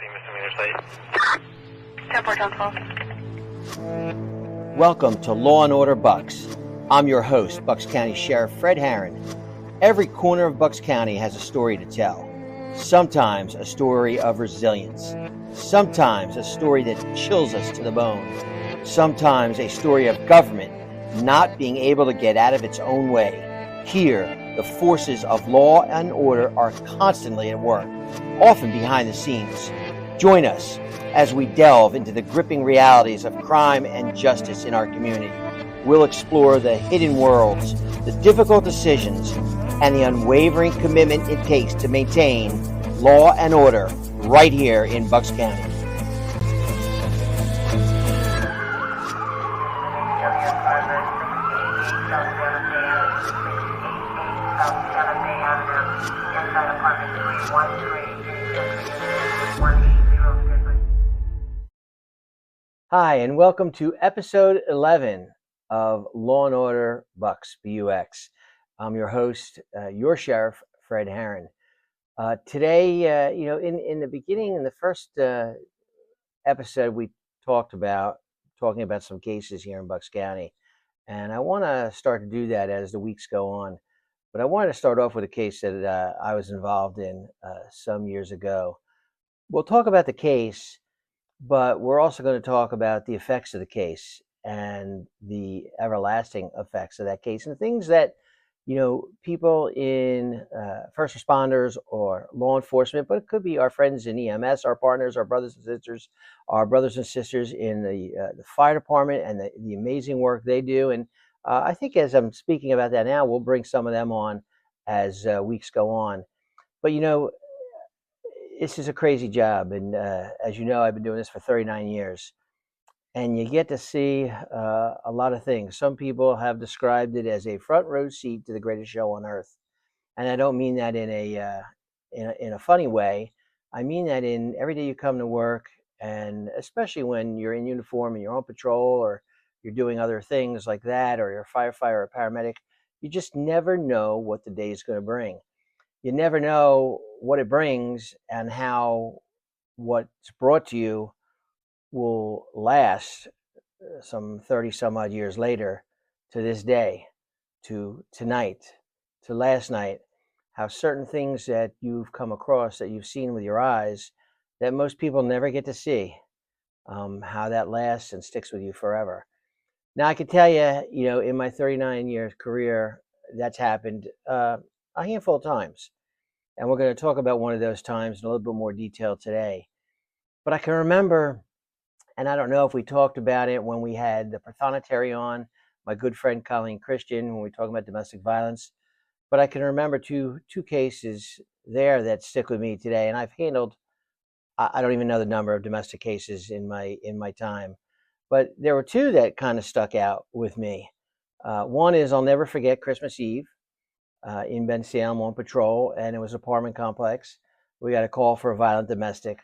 misdemeanor site. 10-4-12. Welcome to Law and Order BUX. I'm your host, Bucks County Sheriff Fred Harran. Every corner of Bucks County has a story to tell. Sometimes a story of resilience. Sometimes a story that chills us to the bone. Sometimes a story of government not being able to get out of its own way. Here, the forces of law and order are constantly at work, often behind the scenes. Join us as we delve into the gripping realities of crime and justice in our community. We'll explore the hidden worlds, the difficult decisions, and the unwavering commitment it takes to maintain law and order right here in Bucks County. Hi, and welcome to episode 11 of Law and Order BUX, BUX. I'm your host, your sheriff, Fred Harran. Today, in the beginning, in the first episode, we talking about some cases here in Bucks County, and I want to start to do that as the weeks go on. But I wanted to start off with a case that I was involved in some years ago. We'll talk about the case, but we're also going to talk about the effects of the case and the everlasting effects of that case and things that, people in first responders or law enforcement, but it could be our friends in EMS, our partners, our brothers and sisters in the fire department and the amazing work they do. And I think as I'm speaking about that now, we'll bring some of them on as weeks go on. But, this is a crazy job. And as you know, I've been doing this for 39 years. And you get to see a lot of things. Some people have described it as a front row seat to the greatest show on earth. And I don't mean that in a funny way. I mean that in every day you come to work, and especially when you're in uniform and you're on patrol or you're doing other things like that, or you're a firefighter or a paramedic, you just never know what the day is going to bring. You never know what it brings and how what's brought to you will last some 30 some odd years later to this day, to tonight, to last night, how certain things that you've come across, that you've seen with your eyes, that most people never get to see, how that lasts and sticks with you forever. Now, I can tell you, in my 39-year career, that's happened a handful of times. And we're going to talk about one of those times in a little bit more detail today. But I can remember, and I don't know if we talked about it when we had the prothonotary on, my good friend Colleen Christian, when we talk about domestic violence. But I can remember two cases there that stick with me today. And I've handled, I don't even know the number of domestic cases in my time. But there were two that kind of stuck out with me. One is, I'll never forget Christmas Eve in Bensalem on patrol, and it was an apartment complex. We got a call for a violent domestic.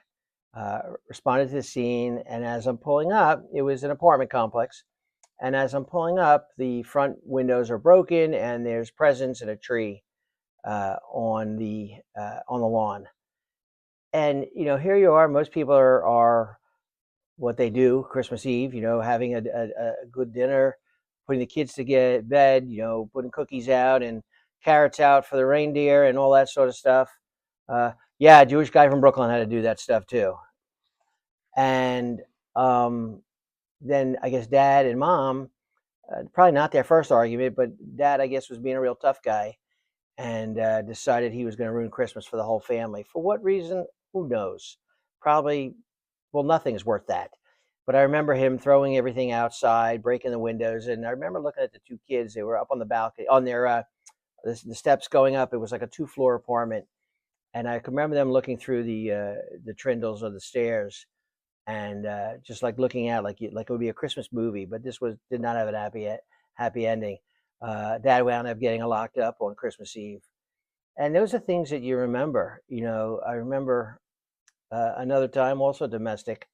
Responded to the scene, and as I'm pulling up, it was an apartment complex. And as I'm pulling up, the front windows are broken, and there's presents in a tree on the lawn. And here you are. Most people are what they do Christmas Eve, having a good dinner, putting the kids to bed, putting cookies out and carrots out for the reindeer and all that sort of stuff. Yeah, a Jewish guy from Brooklyn had to do that stuff too. And then I guess Dad and Mom, probably not their first argument, but Dad, I guess, was being a real tough guy and decided he was going to ruin Christmas for the whole family. For what reason? Who knows? Probably, well, nothing's worth that. But I remember him throwing everything outside, breaking the windows. And I remember looking at the two kids. They were up on the balcony, on their the steps going up. It was like a 2-floor apartment. And I can remember them looking through the trindles of the stairs and just like looking out like it would be a Christmas movie. But this did not have a happy ending. Dad wound up getting locked up on Christmas Eve. And those are things that you remember. I remember another time, also domestic.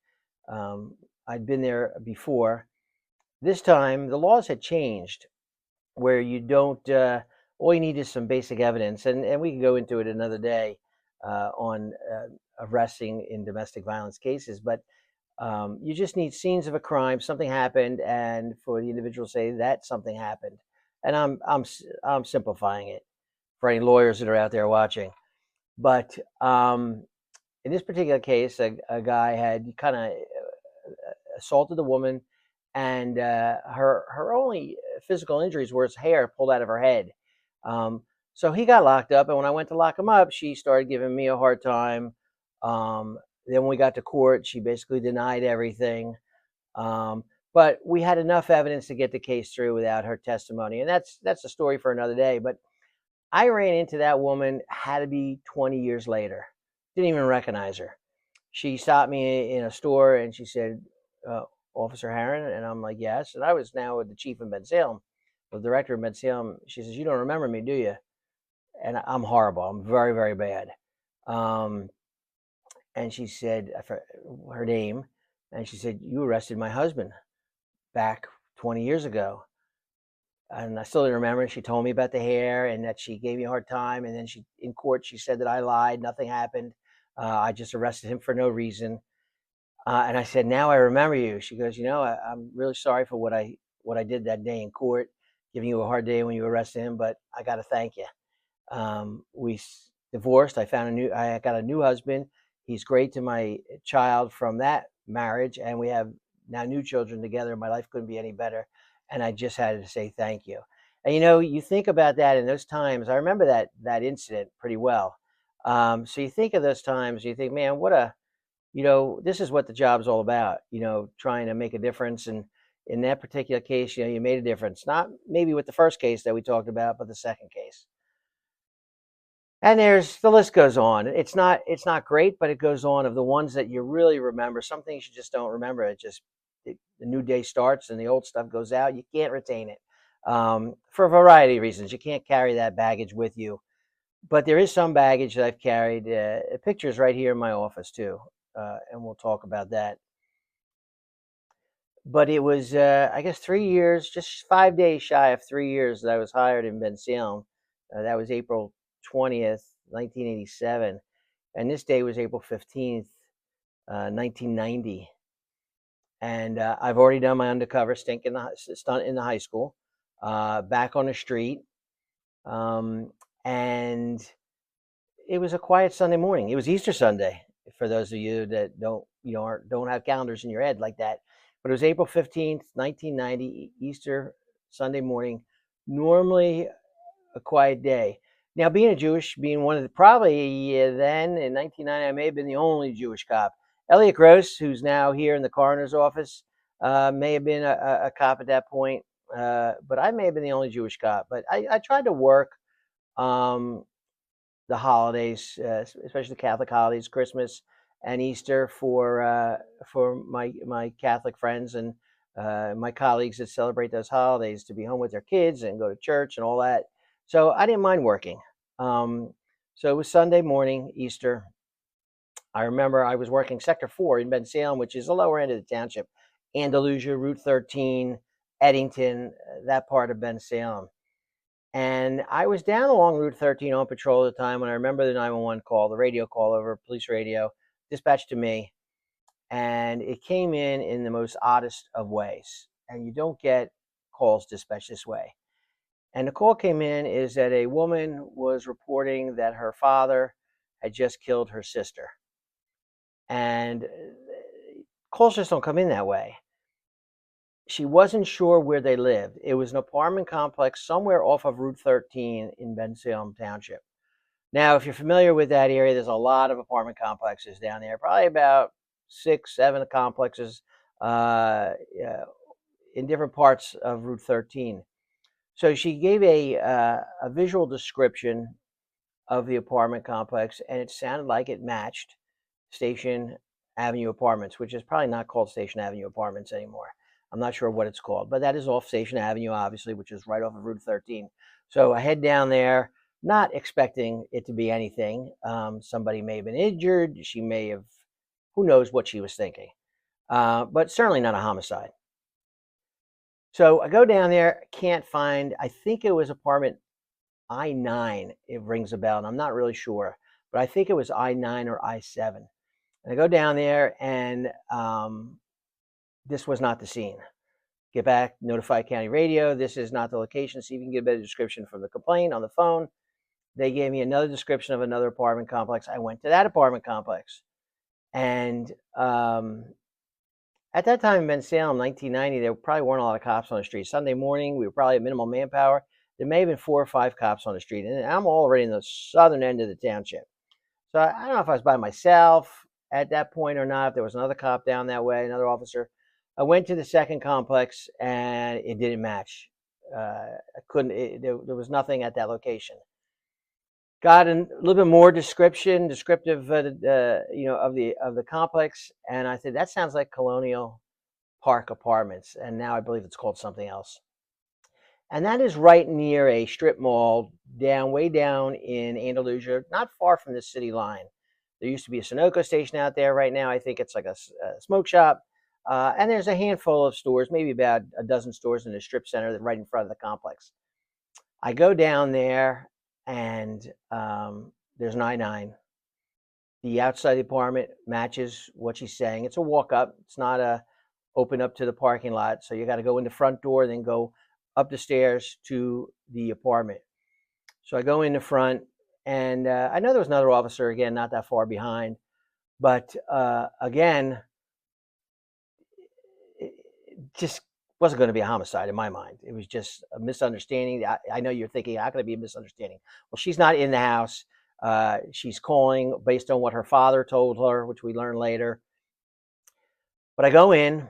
I'd been there before. This time, the laws had changed where you don't, all you need is some basic evidence. And we can go into it another day on arresting in domestic violence cases, but you just need scenes of a crime, something happened, and for the individual to say that something happened. And I'm simplifying it for any lawyers that are out there watching. But in this particular case, a guy had kind of assaulted the woman, and her only physical injuries were his hair pulled out of her head. So he got locked up, and when I went to lock him up, she started giving me a hard time. Then when we got to court, she basically denied everything. But we had enough evidence to get the case through without her testimony, and that's a story for another day. But I ran into that woman, had to be 20 years later. Didn't even recognize her. She stopped me in a store and she said, Officer Harran? And I'm like, yes. And I was now with the chief in Bensalem, the director of Bensalem. She says, you don't remember me, do you? And I'm horrible. I'm very, very bad. And she said, her name, and she said, you arrested my husband back 20 years ago. And I still didn't remember. She told me about the hair and that she gave me a hard time. And then in court, she said that I lied. Nothing happened. I just arrested him for no reason. And I said, now I remember you. She goes, I'm really sorry for what I did that day in court, giving you a hard day when you arrested him, but I got to thank you. We divorced. I got a new husband. He's great to my child from that marriage. And we have now new children together. My life couldn't be any better. And I just had to say thank you. And you think about that in those times. I remember that incident pretty well. So you think of those times, you think, man, this is what the job's all about, trying to make a difference. And in that particular case, you made a difference, not maybe with the first case that we talked about, but the second case. And the list goes on. It's not great, but it goes on of the ones that you really remember. Some things you just don't remember. The new day starts and the old stuff goes out. You can't retain it for a variety of reasons. You can't carry that baggage with you. But there is some baggage that I've carried. Pictures right here in my office too, and we'll talk about that. But it was, I guess, 3 years, just 5 days shy of 3 years that I was hired in Bensalem. That was April 20th, 1987, and this day was April 15th, 1990. And I've already done my undercover stunt in the high school, back on the street. And it was a quiet Sunday morning. It was Easter Sunday, for those of you that don't have calendars in your head like that. But it was April 15th, 1990, Easter Sunday morning. Normally a quiet day. Now, being one of probably then in 1990, I may have been the only Jewish cop. Elliot Gross, who's now here in the coroner's office, may have been a cop at that point. But I may have been the only Jewish cop. But I tried to work the holidays, especially the Catholic holidays, Christmas and Easter, for my Catholic friends and my colleagues that celebrate those holidays, to be home with their kids and go to church and all that. So I didn't mind working. So it was Sunday morning, Easter. I remember I was working Sector 4 in Bensalem, which is the lower end of the township, Andalusia, Route 13, Eddington, that part of Bensalem. And I was down along Route 13 on patrol at the time when I remember the 911 call, the radio call over police radio, dispatched to me. And it came in the most oddest of ways. And you don't get calls dispatched this way. And the call came in is that a woman was reporting that her father had just killed her sister. And calls just don't come in that way. She wasn't sure where they lived. It was an apartment complex somewhere off of Route 13 in Bensalem Township. Now, if you're familiar with that area, there's a lot of apartment complexes down there, probably about 6, 7 complexes in different parts of Route 13. So she gave a visual description of the apartment complex, and it sounded like it matched Station Avenue Apartments, which is probably not called Station Avenue Apartments anymore. I'm not sure what it's called, but that is off Station Avenue, obviously, which is right off of Route 13. So I head down there, not expecting it to be anything. Somebody may have been injured. She may have, who knows what she was thinking, but certainly not a homicide. So I go down there, can't find, I think it was apartment I-9, it rings a bell, and I'm not really sure. but I think it was I-9 or I-7. And I go down there, and this was not the scene. Get back, notify county radio. This is not the location. See if you can get a better description from the complaint on the phone. They gave me another description of another apartment complex. I went to that apartment complex. And at that time in Bensalem, 1990, there probably weren't a lot of cops on the street. Sunday morning, we were probably at minimal manpower. There may have been 4 or 5 cops on the street. And I'm already in the southern end of the township. So I don't know if I was by myself at that point or not. If there was another cop down that way, another officer. I went to the second complex, and it didn't match. I couldn't. There was nothing at that location. Got a little bit more descriptive, of the complex, and I said that sounds like Colonial Park Apartments, and now I believe it's called something else. And that is right near a strip mall way down in Andalusia, not far from the city line. There used to be a Sunoco station out there. Right now, I think it's like a smoke shop. And there's a handful of stores, maybe about a dozen stores in the strip center that right in front of the complex. I go down there, and there's an I-9. The outside of the apartment matches what she's saying. It's a walk up. It's not a open up to the parking lot. So you got to go in the front door, then go up the stairs to the apartment. So I go in the front, and I know there was another officer, again, not that far behind. But again, it just wasn't going to be a homicide in my mind. It was just a misunderstanding. I know you're thinking, how can it be a misunderstanding? Well, she's not in the house. She's calling based on what her father told her, which we learned later. But I go in,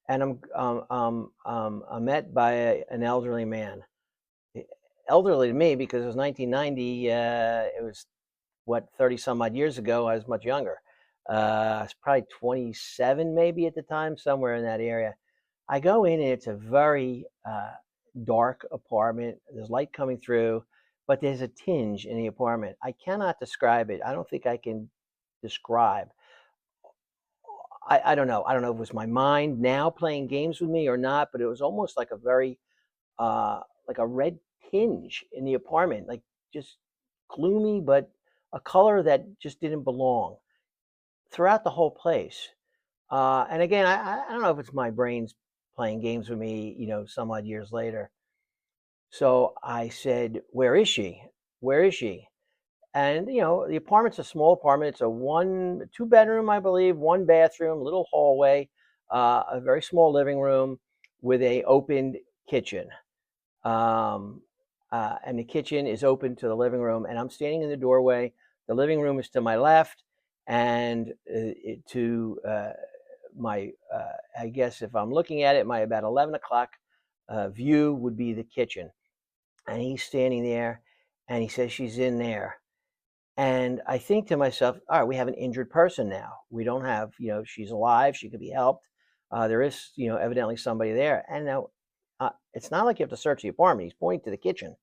and I'm met by an elderly man. Elderly to me because it was 1990. It was, 30 some odd years ago. I was much younger. I was probably 27 maybe at the time, somewhere in that area. I go in, and it's a very dark apartment. There's light coming through, but there's a tinge in the apartment. I cannot describe it. I don't think I can describe. I don't know. I don't know if it was my mind now playing games with me or not, but it was almost like a very, like a red tinge in the apartment, like just gloomy, but a color that just didn't belong throughout the whole place. And again, I don't know if it's my brain's playing games with me, some odd years later. So I said, "Where is she? Where is she?" And the apartment's a small apartment. It's a 2-bedroom, I believe, 1 bathroom, little hallway, a very small living room with a opened kitchen. And the kitchen is open to the living room, and I'm standing in the doorway. The living room is to my left, and to my, I guess if I'm looking at it, my about 11 o'clock view would be the kitchen. And he's standing there, and he says she's in there. And I think to myself, all right, we have an injured person now. We don't have, she's alive. She could be helped. There is, evidently somebody there. And now it's not like you have to search the apartment. He's pointing to the kitchen.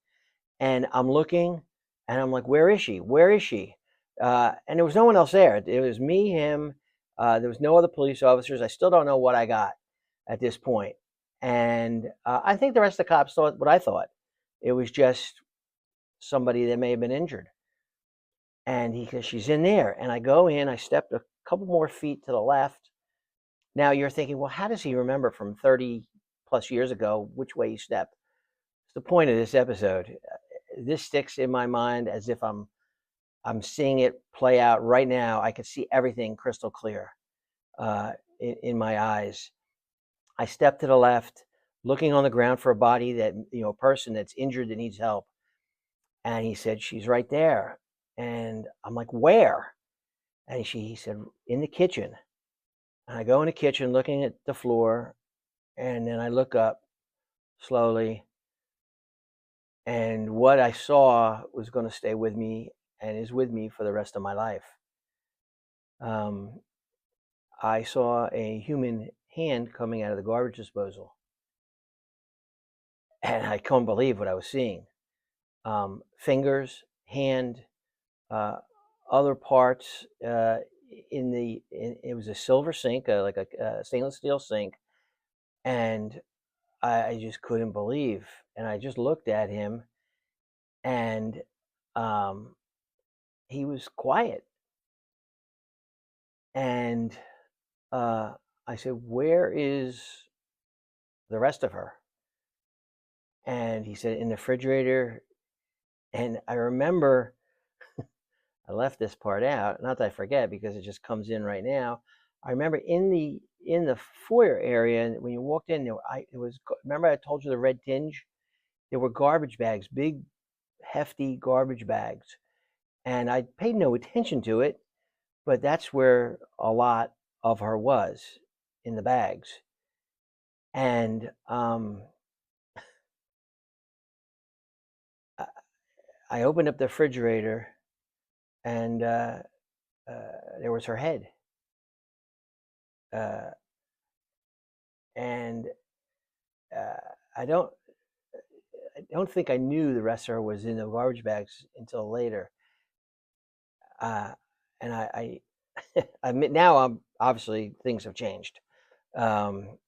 And I'm looking, and I'm like, where is she? Where is she? And there was no one else there. It was me, him. There was no other police officers. I still don't know what I got at this point. And I think the rest of the cops thought what I thought. It was just somebody that may have been injured. And he says, she's in there. And I go in, I stepped a couple more feet to the left. Now you're thinking, well, how does he remember from 30 plus years ago which way he stepped? It's the point of this episode. This sticks in my mind as if I'm seeing it play out right now. I could see everything crystal clear in my eyes. I stepped to the left, looking on the ground for a body that, a person that's injured that needs help. And he said, she's right there. And I'm like, where? And he said, in the kitchen. And I go in the kitchen looking at the floor, and then I look up slowly. And what I saw was going to stay with me and is with me for the rest of my life. I saw a human hand coming out of the garbage disposal. And I couldn't believe what I was seeing. Fingers, hand, other parts it was a silver sink, like a stainless steel sink. And I just couldn't believe. And I just looked at him, and he was quiet. And I said, "Where is the rest of her?" And he said, "In the refrigerator." And I remember I left this part out, not that I forget because it just comes in right now. I remember in the foyer area, and when you walked in, remember I told you the red tinge? There were garbage bags, big, hefty garbage bags, and I paid no attention to it, but that's where a lot of her was, in the bags. And I opened up the refrigerator, and there was her head. Uh, and I don't think I knew the rest of her was in the garbage bags until later. Uh, and I admit now, obviously things have changed. Um,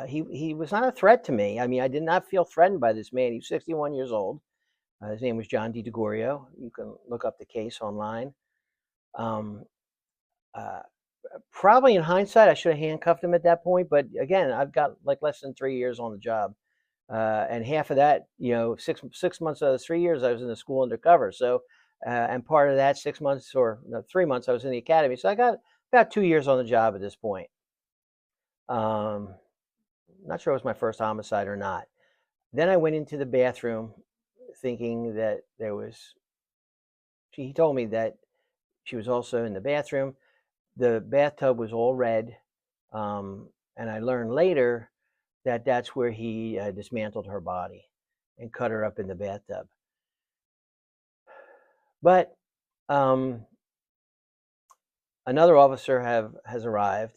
he was not a threat to me. I mean, I did not feel threatened by this man. He was 61 years old. His name was John DiGregorio. You can look up the case online. Um, uh, Probably in hindsight, I should have handcuffed him at that point. But again, I've got like less than 3 years on the job. And half of that, 6 months out of the 3 years, I was in the school undercover. So, and part of that 6 months or no, 3 months, I was in the academy. So I got about 2 years on the job at this point. Not sure it was my first homicide or not. Then I went into the bathroom thinking that he told me that she was also in the bathroom. The bathtub was all red. And I learned later that that's where he dismantled her body and cut her up in the bathtub. But another officer has arrived.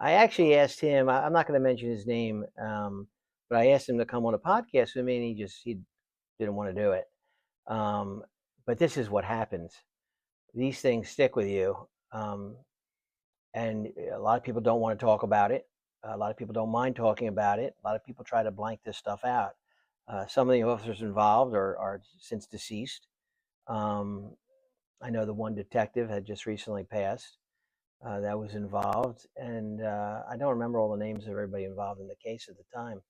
I actually asked him. I'm not going to mention his name, but I asked him to come on a podcast with me, and he didn't want to do it. But this is what happens. These things stick with you, and a lot of people don't want to talk about it. A lot of people don't mind talking about it. A lot of people try to blank this stuff out. Some of the officers involved are since deceased. I know the one detective had just recently passed that was involved, and I don't remember all the names of everybody involved in the case at the time.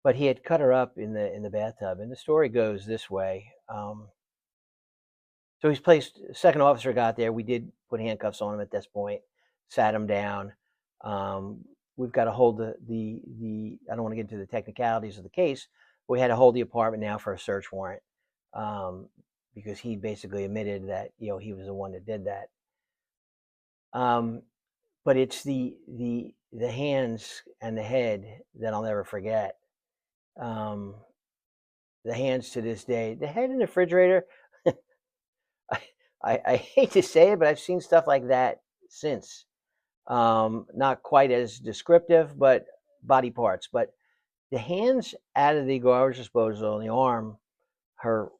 But he had cut her up in the bathtub, and the story goes this way. So he's placed. Second officer got there. We did put handcuffs on him at this point, sat him down. We've got to hold the. I don't want to get into the technicalities of the case. We had to hold the apartment now for a search warrant because he basically admitted that he was the one that did that. But it's the hands and the head that I'll never forget. The hands to this day. The head in the refrigerator. I hate to say it, but I've seen stuff like that since. Not quite as descriptive, but body parts. But the hands out of the garbage disposal and the arm, her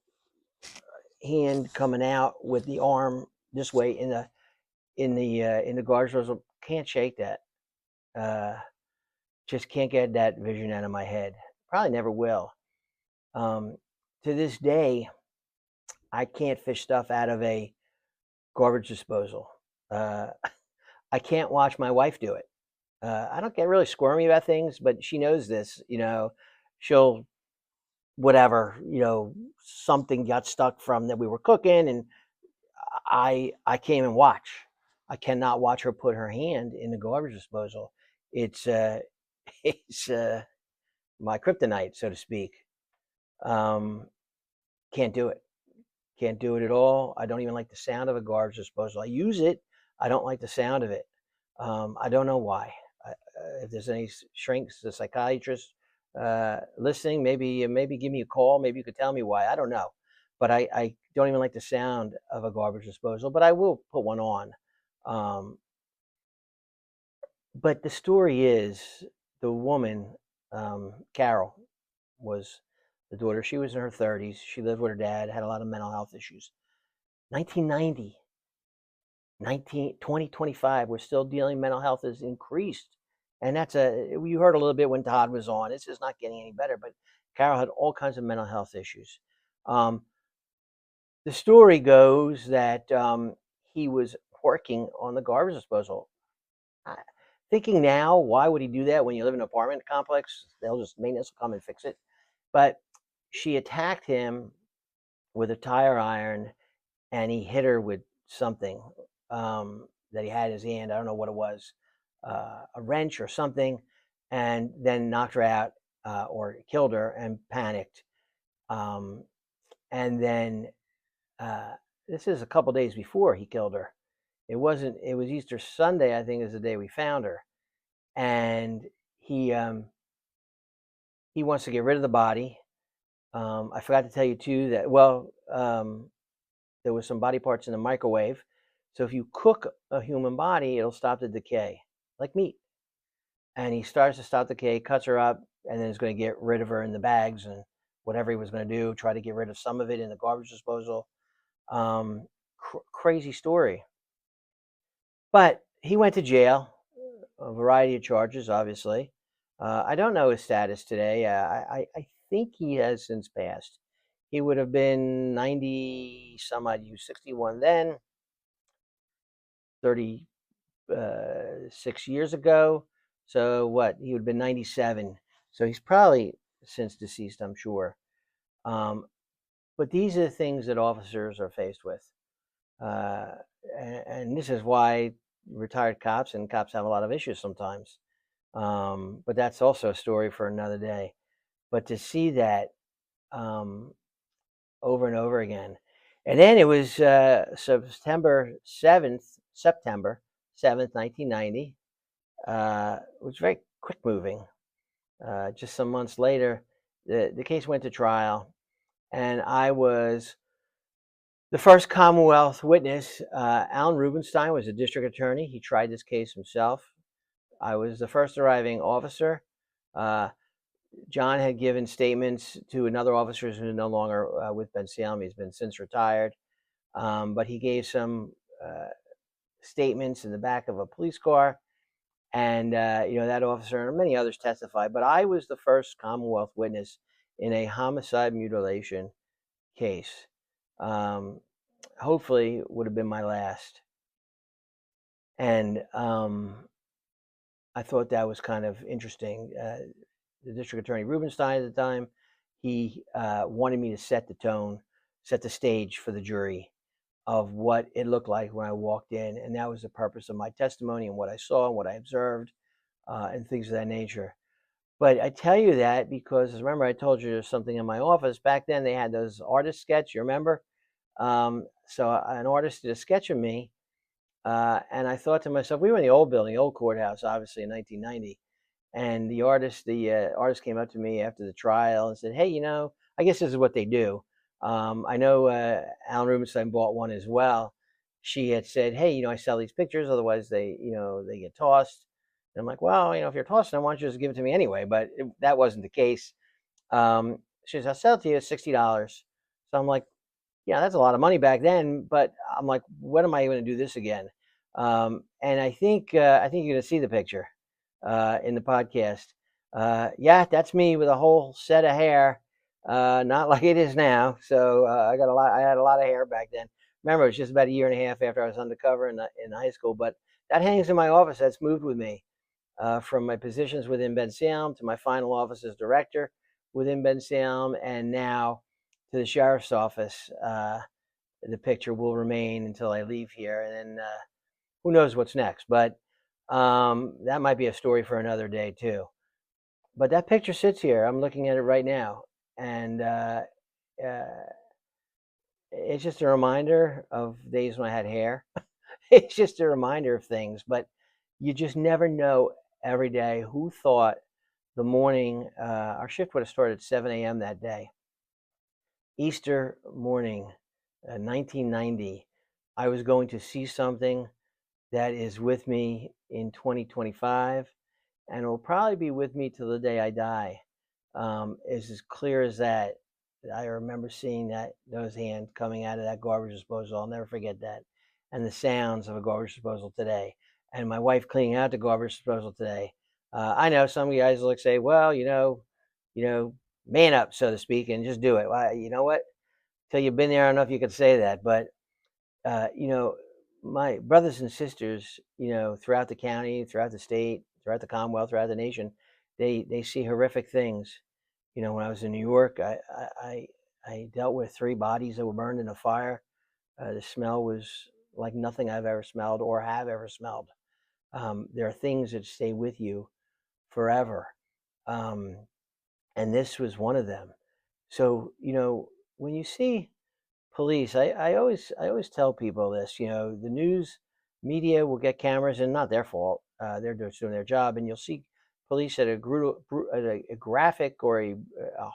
hand coming out with the arm this way in the garbage disposal, can't shake that. Just can't get that vision out of my head. Probably never will. To this day, I can't fish stuff out of a garbage disposal. I can't watch my wife do it. I don't get really squirmy about things, but she knows this. She'll whatever. Something got stuck from that we were cooking, and I can't even watch. I cannot watch her put her hand in the garbage disposal. It's it's my kryptonite, so to speak. Can't do it. Can't do it at all. I don't even like the sound of a garbage disposal. I use it. I don't like the sound of it. I don't know why. If there's any shrinks, the psychiatrist listening, maybe give me a call. Maybe you could tell me why. I don't know. But I don't even like the sound of a garbage disposal. But I will put one on. But the story is the woman, Carol, was the daughter. She was in her 30s. She lived with her dad, had a lot of mental health issues. 1990, 2025, we're still dealing. Mental health has increased. And you heard a little bit when Todd was on. This is not getting any better, but Carol had all kinds of mental health issues. The The story goes that he was working on the garbage disposal. I, Thinking now, why would he do that when you live in an apartment complex? They'll just maintenance will come and fix it. But she attacked him with a tire iron, and he hit her with something that he had in his hand. I don't know what it was, a wrench or something, and then knocked her out or killed her and panicked. Um, and then uh, this is a couple days before he killed her. It wasn't. It was Easter Sunday, I think, is the day we found her, and he um, he wants to get rid of the body. I forgot to tell you too that there was some body parts in the microwave. So if you cook a human body, it'll stop the decay, like meat. And he starts to stop the decay, cuts her up, and then is going to get rid of her in the bags and whatever he was going to do, try to get rid of some of it in the garbage disposal. Crazy story. But he went to jail, a variety of charges, obviously. I don't know his status today. I think he has since passed. He would have been 90 some odd, 61 then, 36 years ago. So what? He would have been 97. So he's probably since deceased, I'm sure. But these are the things that officers are faced with. And this is why retired cops and cops have a lot of issues sometimes. But that's also a story for another day. But to see that over and over again. And then it was September 7th, 1990. It was very quick moving. Just some months later, the case went to trial, and I was the first Commonwealth witness. Alan Rubenstein was a district attorney. He tried this case himself. I was the first arriving officer. John had given statements to another officer who's no longer with Bensalem. He's been since retired. But he gave some statements in the back of a police car. And, that officer and many others testified. But I was the first Commonwealth witness in a homicide mutilation case. Hopefully, would have been my last. And I thought that was kind of interesting. The district attorney Rubenstein at the time, he wanted me to set the tone, set the stage for the jury of what it looked like when I walked in. And that was the purpose of my testimony and what I saw and what I observed and things of that nature. But I tell you that because remember I told you there's something in my office. Back then they had those artist sketch, you remember? So an artist did a sketch of me. And I thought to myself, we were in the old building, the old courthouse, obviously in 1990. And the artist came up to me after the trial and said, "Hey, I guess this is what they do. I know Alan Rubenstein bought one as well." She had said, "Hey, I sell these pictures, otherwise they get tossed." And I'm like, "Well, if you're tossing them, why don't you just give it to me anyway?" But that wasn't the case. She says, "I'll sell it to you at $60." So I'm like, "Yeah, that's a lot of money back then." But I'm like, "When am I going to do this again?" And I think you're going to see the picture in the podcast. Yeah, that's me with a whole set of hair, not like it is now. So I had a lot of hair back then. Remember, it was just about a year and a half after I was undercover in high school. But that hangs in my office. That's moved with me from my positions within Bensalem to my final office as director within Bensalem, and now to the sheriff's office. The picture will remain until I leave here, and then who knows what's next. But that might be a story for another day too. But that picture sits here. I'm looking at it right now, and it's just a reminder of days when I had hair. It's just a reminder of things, but you just never know every day who thought the morning, our shift would have started at 7 a.m. that day. Easter morning, 1990, I was going to see something that is with me in 2025, and will probably be with me till the day I die. It's as clear as that. I remember seeing those hands coming out of that garbage disposal. I'll never forget that. And the sounds of a garbage disposal today. And my wife cleaning out the garbage disposal today. I know some guys will say, well, man up, so to speak, and just do it. Well, you know what? till you've been there. I don't know if you could say that, but you know, my brothers and sisters, you know, throughout the county, throughout the state, throughout the Commonwealth, throughout the nation, they see horrific things. You know, when I was in New York, I dealt with 3 bodies that were burned in a fire. The smell was like nothing I've ever smelled or have ever smelled. There are things that stay with you forever. Um, and this was one of them. So, you know, when you see police, I always tell people this, you know, the news media will get cameras and not their fault. They're just doing their job. And you'll see police at a graphic or a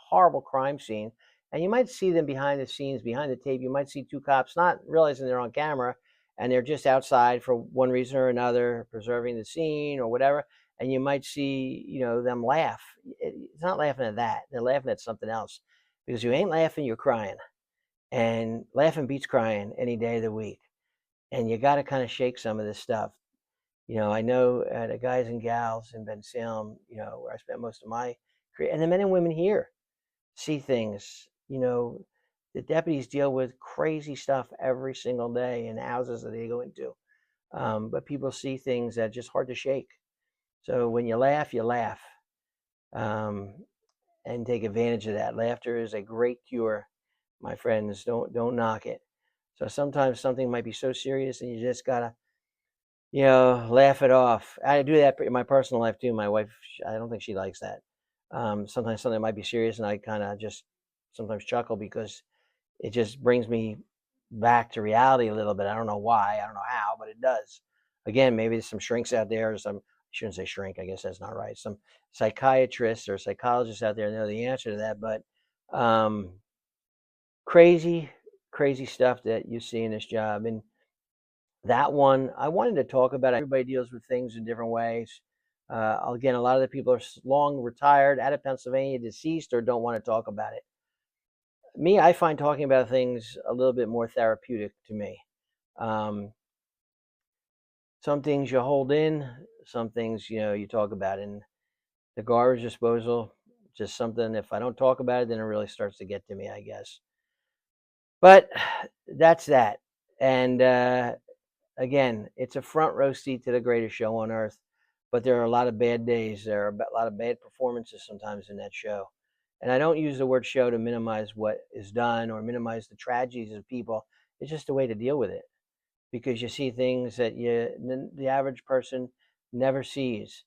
horrible crime scene. And you might see them behind the scenes, behind the tape. You might see 2 cops not realizing they're on camera and they're just outside for one reason or another, preserving the scene or whatever. And you might see, you know, them laugh. It's not laughing at that. They're laughing at something else because you ain't laughing, you're crying. And laughing beats crying any day of the week. And you got to kind of shake some of this stuff. You know, I know the guys and gals in Bensalem, you know, where I spent most of my career, and the men and women here see things. You know, the deputies deal with crazy stuff every single day in houses that they go into. But people see things that are just hard to shake. So when you laugh, um, and take advantage of that. Laughter is a great cure, my friends. Don't knock it. So sometimes something might be so serious, and you just gotta, you know, laugh it off. I do that in my personal life too. My wife, I don't think she likes that. Sometimes something might be serious, and I kind of just sometimes chuckle because it just brings me back to reality a little bit. I don't know why, I don't know how, but it does. Again, maybe there's some shrinks out there, or some, I shouldn't say shrink, I guess that's not right. Some psychiatrists or psychologists out there know the answer to that, but um, crazy, crazy stuff that you see in this job. And that one, I wanted to talk about. Everybody deals with things in different ways. Again, a lot of the people are long retired, out of Pennsylvania, deceased, or don't want to talk about it. Me, I find talking about things a little bit more therapeutic to me. Um, some things you hold in, some things, you know, you talk about. And the garbage disposal, just something, if I don't talk about it, then it really starts to get to me, I guess. But that's that. And again, it's a front row seat to the greatest show on earth. But there are a lot of bad days. There are a lot of bad performances sometimes in that show. And I don't use the word show to minimize what is done or minimize the tragedies of people. It's just a way to deal with it, because you see things that the average person never sees.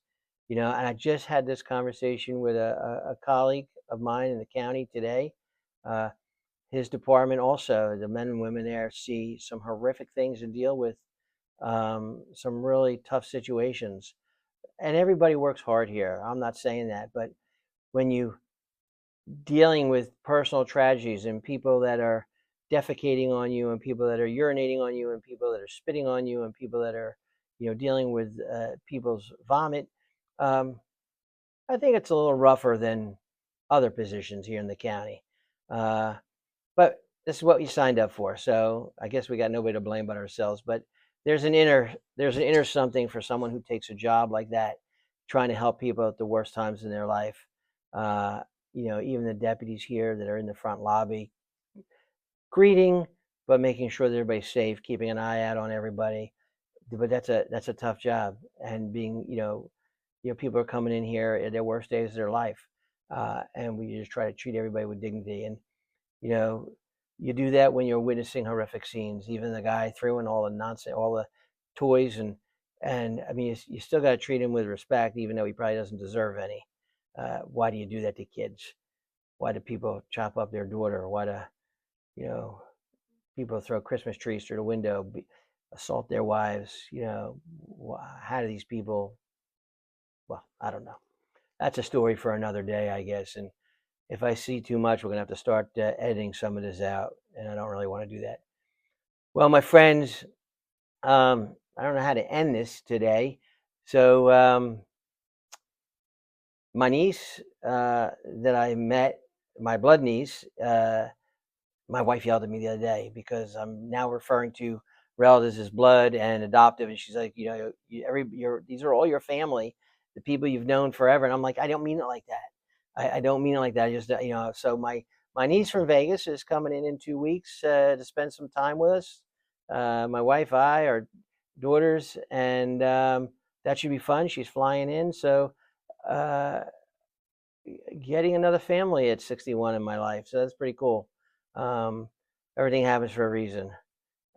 You know, and I just had this conversation with a colleague of mine in the county today. Uh, his department also, the men and women there see some horrific things to deal with, some really tough situations. And everybody works hard here. I'm not saying that, but when you dealing with personal tragedies and people that are defecating on you and people that are urinating on you and people that are spitting on you and people that are, you know, dealing with people's vomit, um, I think it's a little rougher than other positions here in the county. Uh, but this is what we signed up for, so I guess we got nobody to blame but ourselves. But there's an inner something for someone who takes a job like that, trying to help people at the worst times in their life. Uh, you know, even the deputies here that are in the front lobby, greeting, but making sure that everybody's safe, keeping an eye out on everybody. But that's a tough job, and being, you know, people are coming in here at their worst days of their life, and we just try to treat everybody with dignity. And you know, you do that when you're witnessing horrific scenes. Even the guy throwing all the nonsense, all the toys, and I mean, you still got to treat him with respect, even though he probably doesn't deserve any. Why do you do that to kids? Why do people chop up their daughter? Why do, you know, people throw Christmas trees through the window, assault their wives? You know, how do these people? Well, I don't know. That's a story for another day, I guess. And if I see too much, we're gonna have to start editing some of this out, and I don't really want to do that. Well, my friends, I don't know how to end this today. So my niece that I met, my blood niece, my wife yelled at me the other day because I'm now referring to relatives as blood and adoptive, and she's like, you know, these are all your family, the people you've known forever. And I'm like, I don't mean it like that. I don't mean it like that. I just, you know, so my my niece from Vegas is coming in 2 weeks to spend some time with us. My wife, our daughters, and that should be fun. She's flying in, so getting another family at 61 in my life, so that's pretty cool. Everything happens for a reason.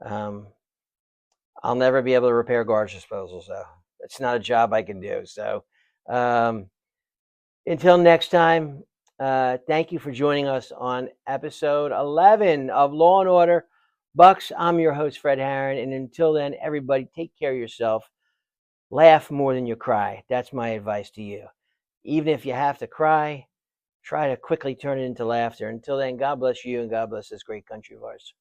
I'll never be able to repair garbage disposals, though. It's not a job I can do. So until next time, thank you for joining us on episode 11 of Law & Order BUX. I'm your host, Fred Harran. And until then, everybody, take care of yourself. Laugh more than you cry. That's my advice to you. Even if you have to cry, try to quickly turn it into laughter. Until then, God bless you and God bless this great country of ours.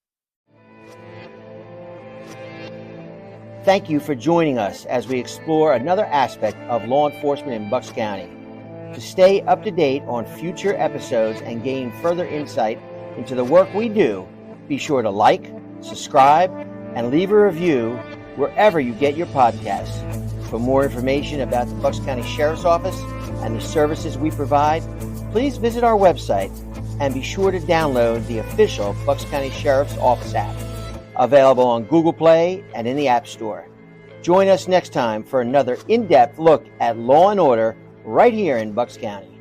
Thank you for joining us as we explore another aspect of law enforcement in Bucks County. To stay up to date on future episodes and gain further insight into the work we do, be sure to like, subscribe, and leave a review wherever you get your podcasts. For more information about the Bucks County Sheriff's Office and the services we provide, please visit our website and be sure to download the official Bucks County Sheriff's Office app, available on Google Play and in the App Store. Join us next time for another in-depth look at law and order right here in Bucks County.